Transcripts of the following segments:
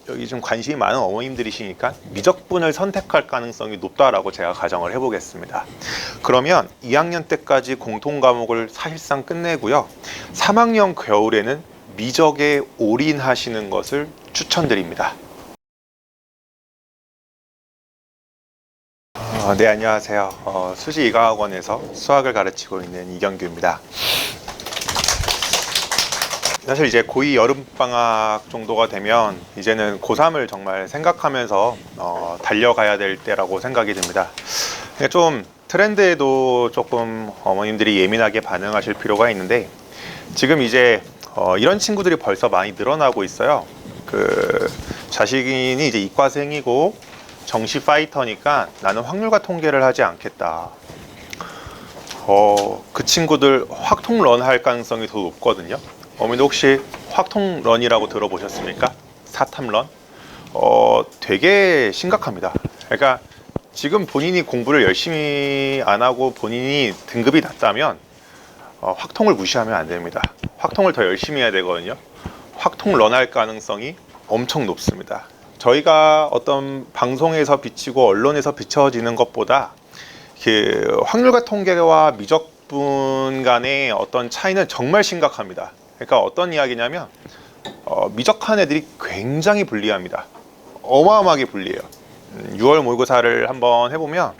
여기 좀 관심이 많은 어머님들이시니까 미적분을 선택할 가능성이 높다라고 제가 가정을 해보겠습니다. 그러면 2학년 때까지 공통 과목을 사실상 끝내고요. 3학년 겨울에는 미적에 올인하시는 것을 추천드립니다. 네, 안녕하세요. 수지이과학원에서 수학을 가르치고 있는 이경규입니다. 사실 이제 고2 여름방학 정도가 되면 이제는 고3을 정말 생각하면서 달려가야 될 때라고 생각이 듭니다. 좀 트렌드에도 조금 어머님들이 예민하게 반응하실 필요가 있는데, 지금 이제 이런 친구들이 벌써 많이 늘어나고 있어요. 자식이 이제 이과생이고 정시 파이터니까 나는 확률과 통계를 하지 않겠다. 그 친구들 확통런 할 가능성이 더 높거든요. 어머니도 혹시 확통런이라고 들어보셨습니까? 사탐런? 되게 심각합니다. 그러니까 지금 본인이 공부를 열심히 안 하고 본인이 등급이 낮다면 확통을 무시하면 안 됩니다. 확통을 더 열심히 해야 되거든요. 확통런 할 가능성이 엄청 높습니다. 저희가 어떤 방송에서 비치고 언론에서 비춰지는 것보다 확률과 통계와 미적분 간의 어떤 차이는 정말 심각합니다. 그러니까 어떤 이야기냐면 미적한 애들이 굉장히 불리합니다. 어마어마하게 불리해요. 6월 모의고사를 한번 해보면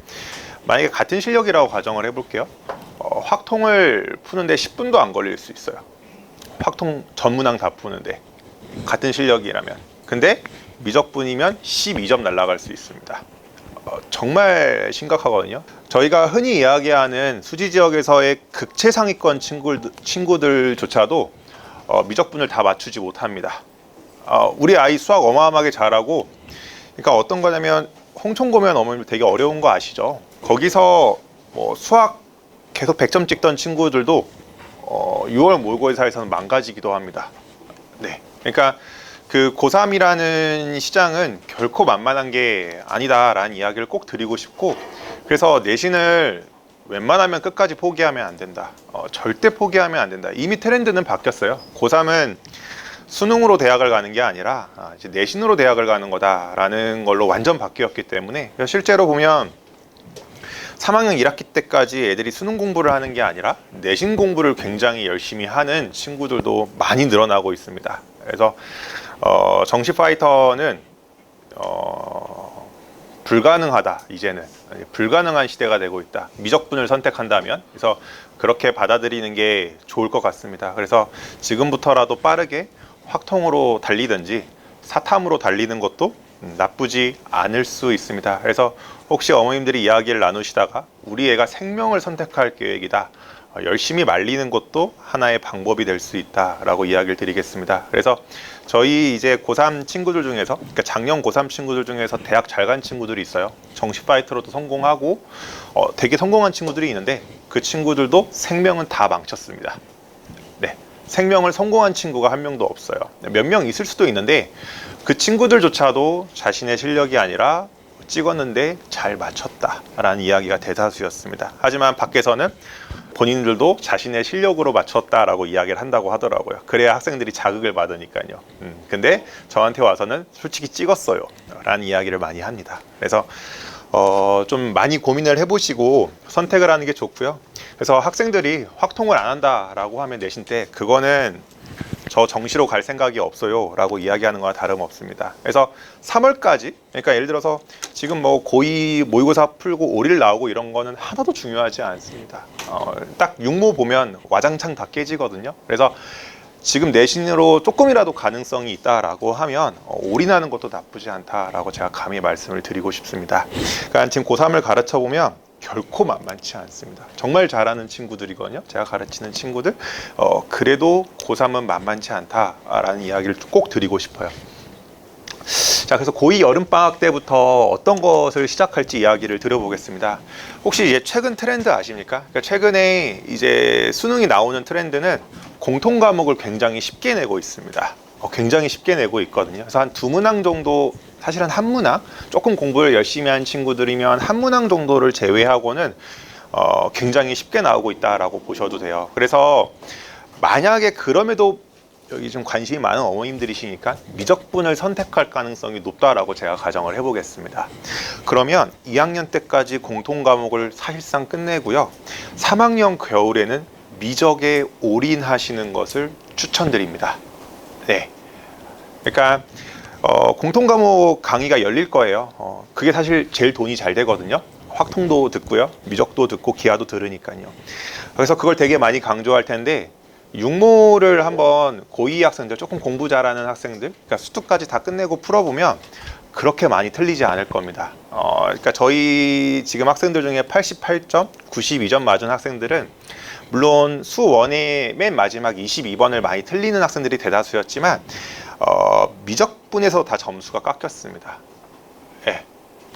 만약에 같은 실력이라고 가정을 해볼게요. 확통을 푸는데 10분도 안 걸릴 수 있어요. 확통 전 문항 다 푸는데 같은 실력이라면. 근데 미적분이면 12점 날아갈 수 있습니다. 정말 심각하거든요. 저희가 흔히 이야기하는 수지 지역에서의 극최상위권 친구들조차도 미적분을 다 맞추지 못합니다. 우리 아이 수학 어마어마하게 잘하고, 그러니까 어떤 거냐면 홍총고면 어머님 되게 어려운 거 아시죠? 거기서 수학 계속 100점 찍던 친구들도 6월 모의고사에서는 망가지기도 합니다. 네, 그러니까 고3이라는 시장은 결코 만만한 게 아니다라는 이야기를 꼭 드리고 싶고, 그래서 내신을 웬만하면 끝까지 포기하면 안 된다. 절대 포기하면 안 된다. 이미 트렌드는 바뀌었어요. 고3은 수능으로 대학을 가는 게 아니라 이제 내신으로 대학을 가는 거다라는 걸로 완전 바뀌었기 때문에, 실제로 보면 3학년 1학기 때까지 애들이 수능 공부를 하는 게 아니라 내신 공부를 굉장히 열심히 하는 친구들도 많이 늘어나고 있습니다. 그래서 정시 파이터는 불가능하다. 이제는 불가능한 시대가 되고 있다. 미적분을 선택한다면. 그래서 그렇게 받아들이는 게 좋을 것 같습니다. 그래서 지금부터라도 빠르게 확통으로 달리든지 사탐으로 달리는 것도 나쁘지 않을 수 있습니다. 그래서 혹시 어머님들이 이야기를 나누시다가 우리 애가 생명을 선택할 계획이다, 열심히 말리는 것도 하나의 방법이 될 수 있다라고 이야기를 드리겠습니다. 그래서 저희 이제 고3 친구들 중에서, 그러니까 작년 고3 친구들 중에서 대학 잘 간 친구들이 있어요. 정시 파이터로도 성공하고 되게 성공한 친구들이 있는데, 그 친구들도 생명은 다 망쳤습니다. 네, 생명을 성공한 친구가 한 명도 없어요. 몇 명 있을 수도 있는데 그 친구들조차도 자신의 실력이 아니라 찍었는데 잘 맞췄다라는 이야기가 대다수였습니다. 하지만 밖에서는 본인들도 자신의 실력으로 맞췄다라고 이야기를 한다고 하더라고요. 그래야 학생들이 자극을 받으니까요. 근데 저한테 와서는 솔직히 찍었어요 라는 이야기를 많이 합니다. 그래서 좀 많이 고민을 해보시고 선택을 하는 게 좋고요. 그래서 학생들이 확통을 안 한다라고 하면 내신 때 그거는 저 정시로 갈 생각이 없어요 라고 이야기하는 거와 다름없습니다. 그래서 3월까지, 그러니까 예를 들어서 지금 고2 모의고사 풀고 오릴 나오고 이런 거는 하나도 중요하지 않습니다. 딱 육모 보면 와장창 다 깨지거든요. 그래서 지금 내신으로 조금이라도 가능성이 있다라고 하면 올인하는 것도 나쁘지 않다라고 제가 감히 말씀을 드리고 싶습니다. 그러니까 지금 고3을 가르쳐 보면 결코 만만치 않습니다. 정말 잘하는 친구들이거든요. 제가 가르치는 친구들. 그래도 고3은 만만치 않다라는 이야기를 꼭 드리고 싶어요. 자, 그래서 고2 여름방학 때부터 어떤 것을 시작할지 이야기를 드려보겠습니다. 혹시 이제 최근 트렌드 아십니까? 그러니까 최근에 이제 수능이 나오는 트렌드는 공통 과목을 굉장히 쉽게 내고 있습니다. 굉장히 쉽게 내고 있거든요. 그래서 한 2문항 정도, 사실은 한 문항, 조금 공부를 열심히 한 친구들이면 한 문항 정도를 제외하고는 굉장히 쉽게 나오고 있다라고 보셔도 돼요. 그래서 만약에 그럼에도 여기 좀 관심이 많은 어머님들이시니까 미적분을 선택할 가능성이 높다라고 제가 가정을 해보겠습니다. 그러면 2학년 때까지 공통 과목을 사실상 끝내고요. 3학년 겨울에는 미적에 올인하시는 것을 추천드립니다. 네. 그러니까 공통 과목 강의가 열릴 거예요. 그게 사실 제일 돈이 잘 되거든요. 확통도 듣고요, 미적도 듣고 기하도 들으니까요. 그래서 그걸 되게 많이 강조할 텐데, 육모를 한번 고2 학생들, 조금 공부 잘하는 학생들, 그러니까 수투까지 다 끝내고 풀어보면 그렇게 많이 틀리지 않을 겁니다. 그러니까 저희 지금 학생들 중에 88점, 92점 맞은 학생들은 물론 수원의 맨 마지막 22번을 많이 틀리는 학생들이 대다수였지만 미적분에서 다 점수가 깎였습니다. 네.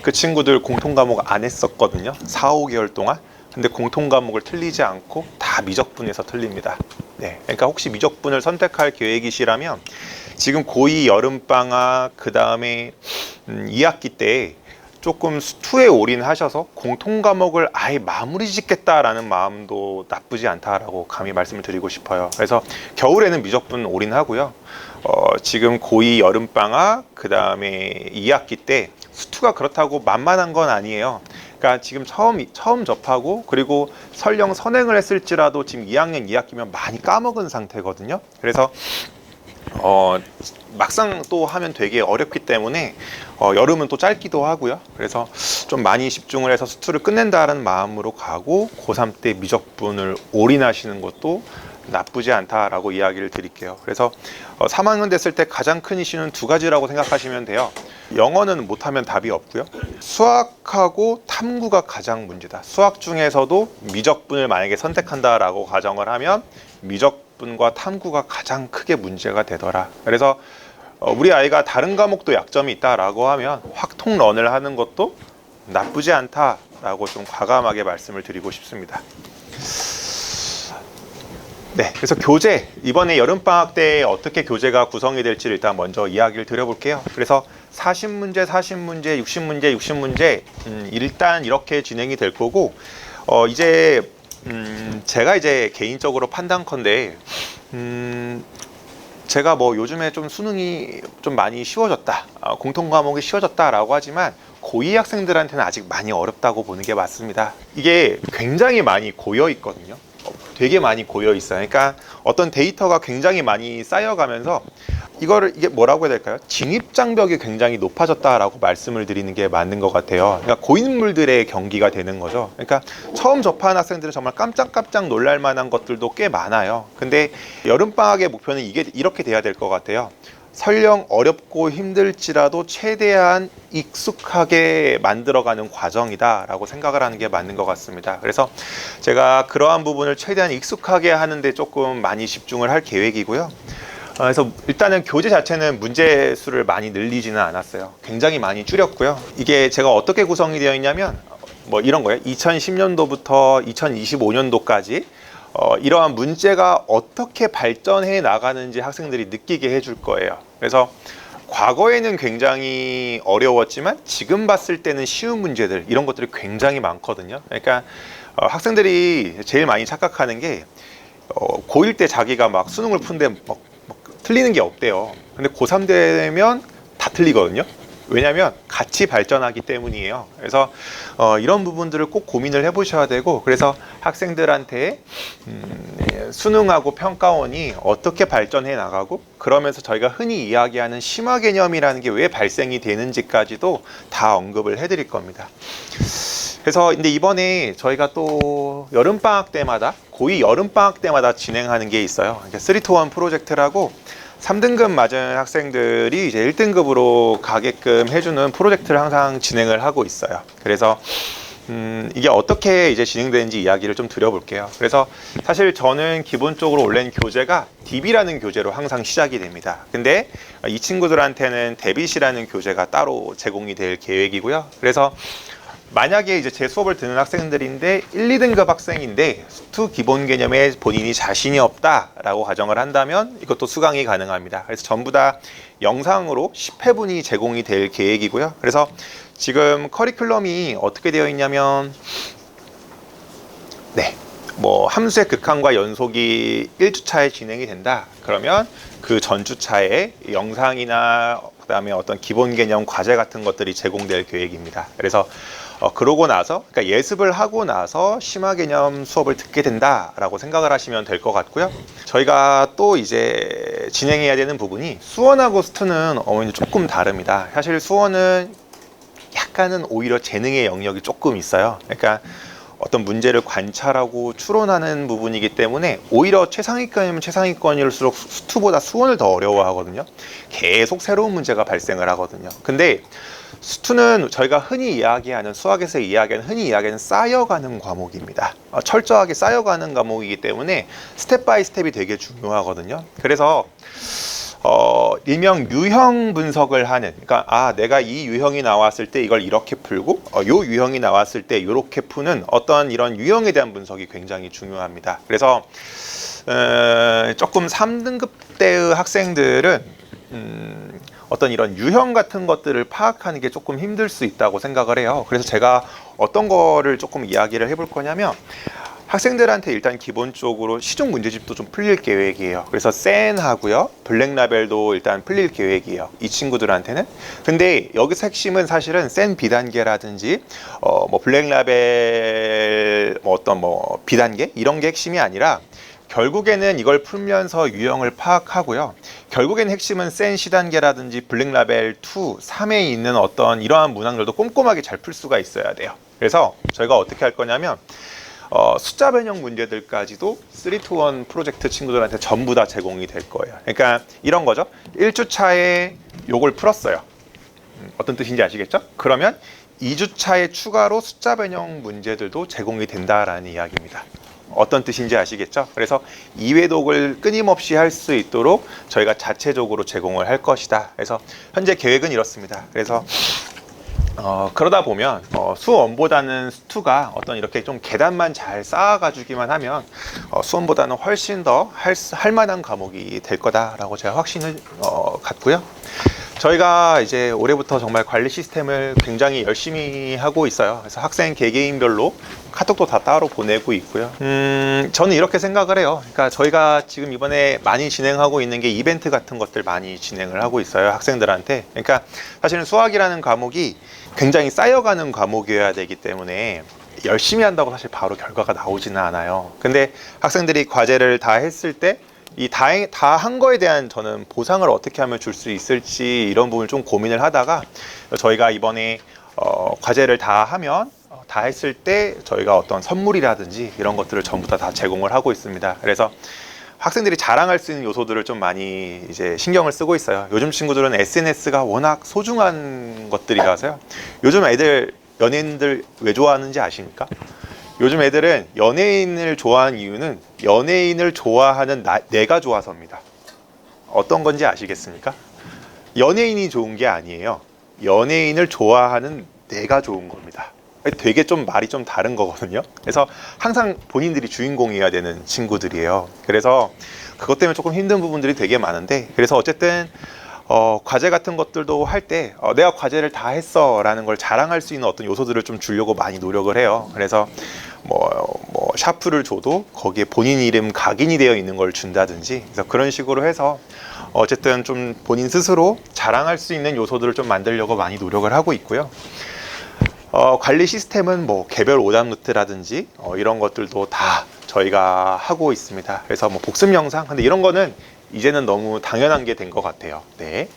그 친구들 공통 과목 안 했었거든요. 4, 5개월 동안. 근데 공통 과목을 틀리지 않고 다 미적분에서 틀립니다. 네. 그러니까 혹시 미적분을 선택할 계획이시라면 지금 고2 여름방학 그 다음에 2학기 때 조금 수투에 올인하셔서 공통 과목을 아예 마무리 짓겠다라는 마음도 나쁘지 않다라고 감히 말씀을 드리고 싶어요. 그래서 겨울에는 미적분 올인하고요. 지금 고2 여름방학 그 다음에 2학기 때 수투가 그렇다고 만만한 건 아니에요. 그러니까 지금 처음 접하고 그리고 설령 선행을 했을지라도 지금 2학년 2학기면 많이 까먹은 상태거든요. 그래서 막상 또 하면 되게 어렵기 때문에 여름은 또 짧기도 하고요. 그래서 좀 많이 집중을 해서 수투를 끝낸다는 마음으로 가고 고3 때 미적분을 올인하시는 것도 나쁘지 않다라고 이야기를 드릴게요. 그래서 3학년 됐을 때 가장 큰 이슈는 두 가지라고 생각하시면 돼요. 영어는 못하면 답이 없고요. 수학하고 탐구가 가장 문제다. 수학 중에서도 미적분을 만약에 선택한다라고 가정을 하면 미적분과 탐구가 가장 크게 문제가 되더라. 그래서 우리 아이가 다른 과목도 약점이 있다라고 하면 확통런을 하는 것도 나쁘지 않다라고 좀 과감하게 말씀을 드리고 싶습니다. 네, 그래서 교재, 이번에 여름방학 때 어떻게 교재가 구성이 될지를 일단 먼저 이야기를 드려볼게요. 그래서 40문제, 40문제, 60문제, 60문제 일단 이렇게 진행이 될 거고 이제 제가 이제 개인적으로 판단컨대 제가 뭐 요즘에 좀 수능이 좀 많이 쉬워졌다, 공통 과목이 쉬워졌다라고 하지만 고2 학생들한테는 아직 많이 어렵다고 보는 게 맞습니다. 이게 굉장히 많이 고여 있거든요. 되게 많이 고여 있어요. 그러니까 어떤 데이터가 굉장히 많이 쌓여가면서 이게 뭐라고 해야 될까요? 진입 장벽이 굉장히 높아졌다라고 말씀을 드리는 게 맞는 것 같아요. 그러니까 고인물들의 경기가 되는 거죠. 그러니까 처음 접한 학생들은 정말 깜짝깜짝 놀랄 만한 것들도 꽤 많아요. 근데 여름방학의 목표는 이렇게 돼야 될 것 같아요. 설령 어렵고 힘들지라도 최대한 익숙하게 만들어가는 과정이다 라고 생각을 하는 게 맞는 것 같습니다. 그래서 제가 그러한 부분을 최대한 익숙하게 하는데 조금 많이 집중을 할 계획이고요. 그래서 일단은 교재 자체는 문제 수를 많이 늘리지는 않았어요. 굉장히 많이 줄였고요. 이게 제가 어떻게 구성이 되어 있냐면 뭐 이런 거예요. 2010년도부터 2025년도까지 이러한 문제가 어떻게 발전해 나가는지 학생들이 느끼게 해줄 거예요. 그래서 과거에는 굉장히 어려웠지만 지금 봤을 때는 쉬운 문제들, 이런 것들이 굉장히 많거든요. 그러니까 학생들이 제일 많이 착각하는 게 고1 때 자기가 막 수능을 푼데 막 틀리는 게 없대요. 근데 고3 되면 다 틀리거든요. 왜냐하면 같이 발전하기 때문이에요. 그래서 이런 부분들을 꼭 고민을 해보셔야 되고, 그래서 학생들한테 수능하고 평가원이 어떻게 발전해 나가고, 그러면서 저희가 흔히 이야기하는 심화 개념이라는 게 왜 발생이 되는지까지도 다 언급을 해드릴 겁니다. 그래서 근데 이번에 저희가 또 여름방학 때마다, 고2 여름방학 때마다 진행하는 게 있어요. 3-to-1 프로젝트라고 3등급 맞은 학생들이 이제 1등급으로 가게끔 해주는 프로젝트를 항상 진행을 하고 있어요. 그래서 이게 어떻게 이제 진행되는지 이야기를 좀 드려볼게요. 그래서 사실 저는 기본적으로 올린 교재가 DB라는 교재로 항상 시작이 됩니다. 근데 이 친구들한테는 데빗이라는 교재가 따로 제공이 될 계획이고요. 그래서 만약에 이제 제 수업을 듣는 학생들인데 1, 2등급 학생인데 수투 기본 개념에 본인이 자신이 없다라고 가정을 한다면 이것도 수강이 가능합니다. 그래서 전부 다 영상으로 10회분이 제공이 될 계획이고요. 그래서 지금 커리큘럼이 어떻게 되어 있냐면 뭐 함수의 극한과 연속이 1주차에 진행이 된다. 그러면 그 전주차에 영상이나 그다음에 어떤 기본 개념 과제 같은 것들이 제공될 계획입니다. 그래서 그러고 나서, 그러니까 예습을 하고 나서 심화 개념 수업을 듣게 된다라고 생각을 하시면 될 것 같고요. 저희가 또 이제 진행해야 되는 부분이 수원하고 스투는 조금 다릅니다. 사실 수원은 약간은 오히려 재능의 영역이 조금 있어요. 그러니까 어떤 문제를 관찰하고 추론하는 부분이기 때문에 오히려 최상위권이면 최상위권일수록 스투보다 수원을 더 어려워하거든요. 계속 새로운 문제가 발생을 하거든요. 근데 스투는 저희가 수학에서 흔히 이야기하는 쌓여가는 과목입니다. 철저하게 쌓여가는 과목이기 때문에 스텝 바이 스텝이 되게 중요하거든요. 그래서 일명 유형 분석을 하는, 그러니까 내가 이 유형이 나왔을 때 이걸 이렇게 풀고 요 유형이 나왔을 때 이렇게 푸는 어떤 이런 유형에 대한 분석이 굉장히 중요합니다. 그래서 조금 3등급 때의 학생들은 어떤 이런 유형 같은 것들을 파악하는 게 조금 힘들 수 있다고 생각을 해요. 그래서 제가 어떤 거를 조금 이야기를 해볼 거냐면, 학생들한테 일단 기본적으로 시중 문제집도 좀 풀릴 계획이에요. 그래서 센하고요, 블랙라벨도 일단 풀릴 계획이에요, 이 친구들한테는. 근데 여기서 핵심은 사실은 센 B단계라든지 뭐 블랙라벨 B단계 이런 게 핵심이 아니라, 결국에는 이걸 풀면서 유형을 파악하고요. 결국엔 핵심은 센 C단계라든지 블랙라벨 2, 3에 있는 어떤 이러한 문항들도 꼼꼼하게 잘 풀 수가 있어야 돼요. 그래서 저희가 어떻게 할 거냐면, 숫자 변형 문제들까지도 3-to-1 프로젝트 친구들한테 전부 다 제공이 될 거예요. 그러니까 이런 거죠. 1주차에 요걸 풀었어요. 어떤 뜻인지 아시겠죠? 그러면 2주차에 추가로 숫자 변형 문제들도 제공이 된다라는 이야기입니다. 어떤 뜻인지 아시겠죠? 그래서 2회독을 끊임없이 할 수 있도록 저희가 자체적으로 제공을 할 것이다. 그래서 현재 계획은 이렇습니다. 그래서 그러다 보면 수원보다는 스투가 어떤 이렇게 좀 계단만 잘 쌓아가주기만 하면 수원보다는 훨씬 더 할 만한 과목이 될 거다라고 제가 확신을 갖고요. 저희가 이제 올해부터 정말 관리 시스템을 굉장히 열심히 하고 있어요. 그래서 학생 개개인별로 카톡도 다 따로 보내고 있고요. 저는 이렇게 생각을 해요. 그러니까 저희가 지금 이번에 많이 진행하고 있는 게 이벤트 같은 것들 많이 진행을 하고 있어요, 학생들한테. 그러니까 사실은 수학이라는 과목이 굉장히 쌓여가는 과목이어야 되기 때문에 열심히 한다고 사실 바로 결과가 나오지는 않아요. 근데 학생들이 과제를 다 했을 때 이 다 한 거에 대한 저는 보상을 어떻게 하면 줄 수 있을지, 이런 부분을 좀 고민을 하다가 저희가 이번에 과제를 다 하면 다 했을 때 저희가 어떤 선물이라든지 이런 것들을 전부 다 제공을 하고 있습니다. 그래서 학생들이 자랑할 수 있는 요소들을 좀 많이 이제 신경을 쓰고 있어요. 요즘 친구들은 SNS가 워낙 소중한 것들이라서요. 요즘 애들 연예인들 왜 좋아하는지 아십니까? 요즘 애들은 연예인을 좋아하는 이유는 연예인을 좋아하는 내가 좋아서입니다. 어떤 건지 아시겠습니까? 연예인이 좋은 게 아니에요. 연예인을 좋아하는 내가 좋은 겁니다. 되게 좀 말이 좀 다른 거거든요. 그래서 항상 본인들이 주인공이어야 되는 친구들이에요. 그래서 그것 때문에 조금 힘든 부분들이 되게 많은데, 그래서 어쨌든 과제 같은 것들도 할 때 내가 과제를 다 했어 라는 걸 자랑할 수 있는 어떤 요소들을 좀 주려고 많이 노력을 해요. 그래서 뭐 샤프를 줘도 거기에 본인 이름 각인이 되어 있는 걸 준다든지, 그래서 그런 식으로 해서 어쨌든 좀 본인 스스로 자랑할 수 있는 요소들을 좀 만들려고 많이 노력을 하고 있고요. 관리 시스템은 뭐 개별 오답 노트라든지 이런 것들도 다 저희가 하고 있습니다. 그래서 뭐 복습 영상, 근데 이런 거는 이제는 너무 당연한 게 된 것 같아요. 네.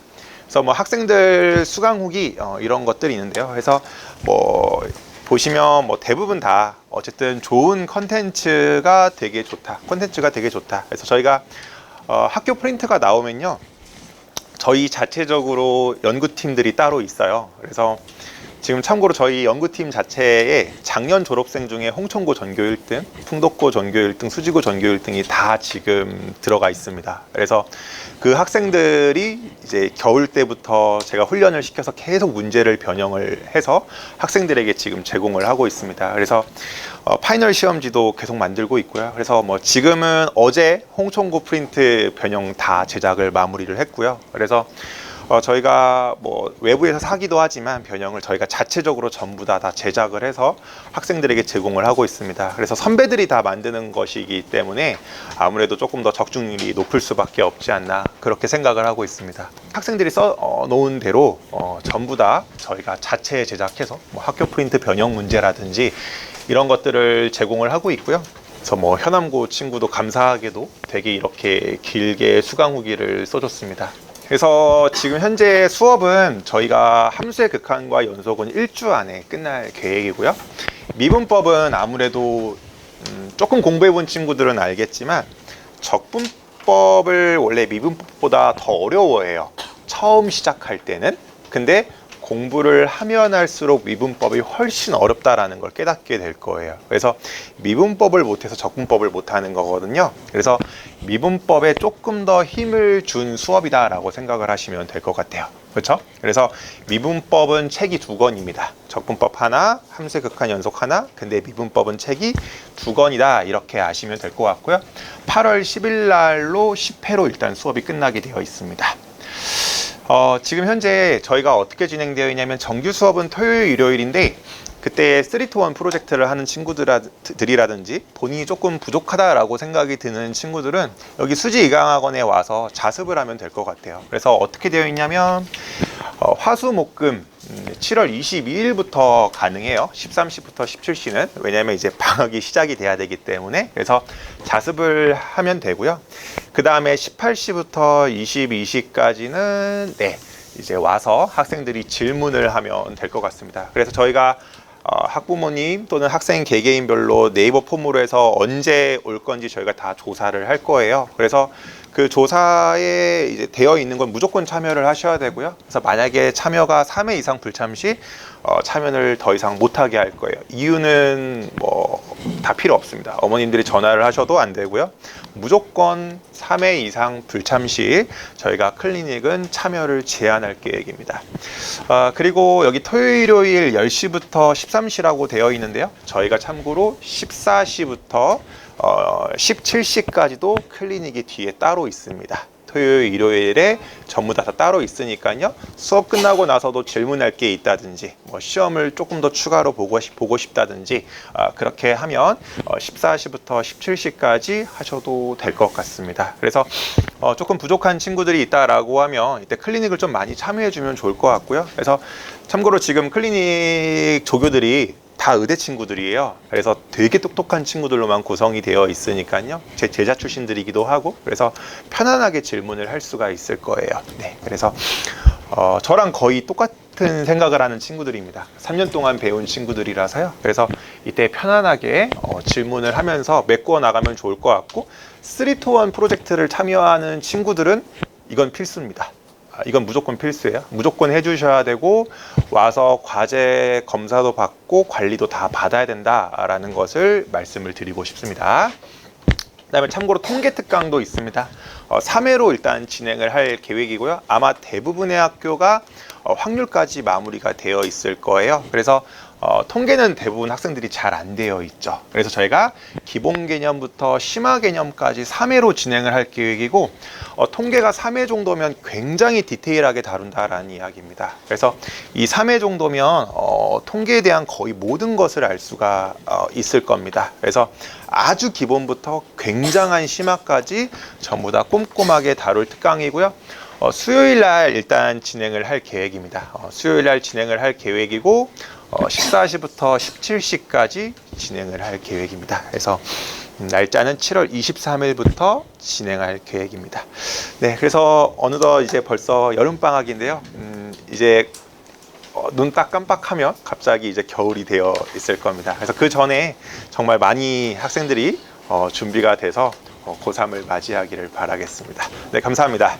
그래서 뭐 학생들 수강 후기 이런 것들이 있는데요. 그래서 뭐 보시면 뭐 대부분 다 어쨌든 좋은 컨텐츠가 되게 좋다. 그래서 저희가 학교 프린트가 나오면요, 저희 자체적으로 연구팀들이 따로 있어요. 그래서 지금 참고로 저희 연구팀 자체에 작년 졸업생 중에 홍천고 전교 1등, 풍덕고 전교 1등, 수지고 전교 1등이 다 지금 들어가 있습니다. 그래서 그 학생들이 이제 겨울 때부터 제가 훈련을 시켜서 계속 문제를 변형을 해서 학생들에게 지금 제공을 하고 있습니다. 그래서 파이널 시험지도 계속 만들고 있고요. 그래서 뭐 지금은 어제 홍천고 프린트 변형 다 제작을 마무리를 했고요. 그래서 저희가 뭐 외부에서 사기도 하지만 변형을 저희가 자체적으로 전부 다 제작을 해서 학생들에게 제공을 하고 있습니다. 그래서 선배들이 다 만드는 것이기 때문에 아무래도 조금 더 적중률이 높을 수밖에 없지 않나 그렇게 생각을 하고 있습니다. 학생들이 써 놓은 대로 전부 다 저희가 자체 제작해서 뭐 학교 프린트 변형 문제라든지 이런 것들을 제공을 하고 있고요. 그래서 뭐 현암고 친구도 감사하게도 되게 이렇게 길게 수강 후기를 써줬습니다. 그래서 지금 현재 수업은 저희가 함수의 극한과 연속은 1주 안에 끝날 계획이고요. 미분법은 아무래도 조금 공부해 본 친구들은 알겠지만 적분법을 원래 미분법보다 더 어려워해요. 처음 시작할 때는. 근데 공부를 하면 할수록 미분법이 훨씬 어렵다라는 걸 깨닫게 될 거예요. 그래서 미분법을 못해서 적분법을 못하는 거거든요. 그래서 미분법에 조금 더 힘을 준 수업이다라고 생각을 하시면 될 것 같아요. 그렇죠? 그래서 미분법은 책이 2권입니다. 적분법 하나, 함수의 극한 연속 하나, 근데 미분법은 책이 2권이다 이렇게 아시면 될 것 같고요. 8월 10일 날로 10회로 일단 수업이 끝나게 되어 있습니다. 지금 현재 저희가 어떻게 진행되어 있냐면 정규 수업은 토요일, 일요일인데 그때 3-to-1 프로젝트를 하는 친구들이라든지 본인이 조금 부족하다라고 생각이 드는 친구들은 여기 수지이강학원에 와서 자습을 하면 될 것 같아요. 그래서 어떻게 되어 있냐면 화수목금 7월 22일부터 가능해요. 13시부터 17시는. 왜냐하면 이제 방학이 시작이 돼야 되기 때문에. 그래서 자습을 하면 되고요. 그 다음에 18시부터 22시까지는 이제 와서 학생들이 질문을 하면 될 것 같습니다. 그래서 저희가 학부모님 또는 학생 개개인별로 네이버 폼으로 해서 언제 올 건지 저희가 다 조사를 할 거예요. 그래서 그 조사에 이제 되어 있는 건 무조건 참여를 하셔야 되고요. 그래서 만약에 참여가 3회 이상 불참 시 참여를 더 이상 못하게 할 거예요. 이유는 뭐 다 필요 없습니다. 어머님들이 전화를 하셔도 안 되고요. 무조건 3회 이상 불참 시 저희가 클리닉은 참여를 제한할 계획입니다. 그리고 여기 토요일, 일요일 10시부터 13시라고 되어 있는데요. 저희가 참고로 14시부터 17시까지도 클리닉이 뒤에 따로 있습니다. 토요일, 일요일에 전부 다 따로 있으니까요. 수업 끝나고 나서도 질문할 게 있다든지 뭐 시험을 조금 더 추가로 보고 싶다든지 그렇게 하면 14시부터 17시까지 하셔도 될 것 같습니다. 그래서 조금 부족한 친구들이 있다라고 하면 이때 클리닉을 좀 많이 참여해 주면 좋을 것 같고요. 그래서 참고로 지금 클리닉 조교들이 다 의대 친구들이에요. 그래서 되게 똑똑한 친구들로만 구성이 되어 있으니까요. 제 제자 출신들이기도 하고 그래서 편안하게 질문을 할 수가 있을 거예요. 네, 그래서 저랑 거의 똑같은 생각을 하는 친구들입니다. 3년 동안 배운 친구들이라서요. 그래서 이때 편안하게 질문을 하면서 메꿔 나가면 좋을 것 같고 3-to-1 프로젝트를 참여하는 친구들은 이건 필수입니다. 이건 무조건 필수예요. 무조건 해주셔야 되고 와서 과제 검사도 받고 관리도 다 받아야 된다라는 것을 말씀을 드리고 싶습니다. 그다음에 참고로 통계 특강도 있습니다. 3회로 일단 진행을 할 계획이고요. 아마 대부분의 학교가 확률까지 마무리가 되어 있을 거예요. 그래서 통계는 대부분 학생들이 잘 안 되어 있죠. 그래서 저희가 기본 개념부터 심화 개념까지 3회로 진행을 할 계획이고 통계가 3회 정도면 굉장히 디테일하게 다룬다라는 이야기입니다. 그래서 이 3회 정도면 통계에 대한 거의 모든 것을 알 수가 있을 겁니다. 그래서 아주 기본부터 굉장한 심화까지 전부 다 꼼꼼하게 다룰 특강이고요. 수요일 날 일단 진행을 할 계획입니다. 수요일 날 진행을 할 계획이고 14시부터 17시까지 진행을 할 계획입니다. 그래서 날짜는 7월 23일부터 진행할 계획입니다. 네, 그래서 어느덧 이제 벌써 여름방학인데요. 이제 눈 딱 깜빡하면 갑자기 이제 겨울이 되어 있을 겁니다. 그래서 그 전에 정말 많이 학생들이 준비가 돼서 고3을 맞이하기를 바라겠습니다. 네, 감사합니다.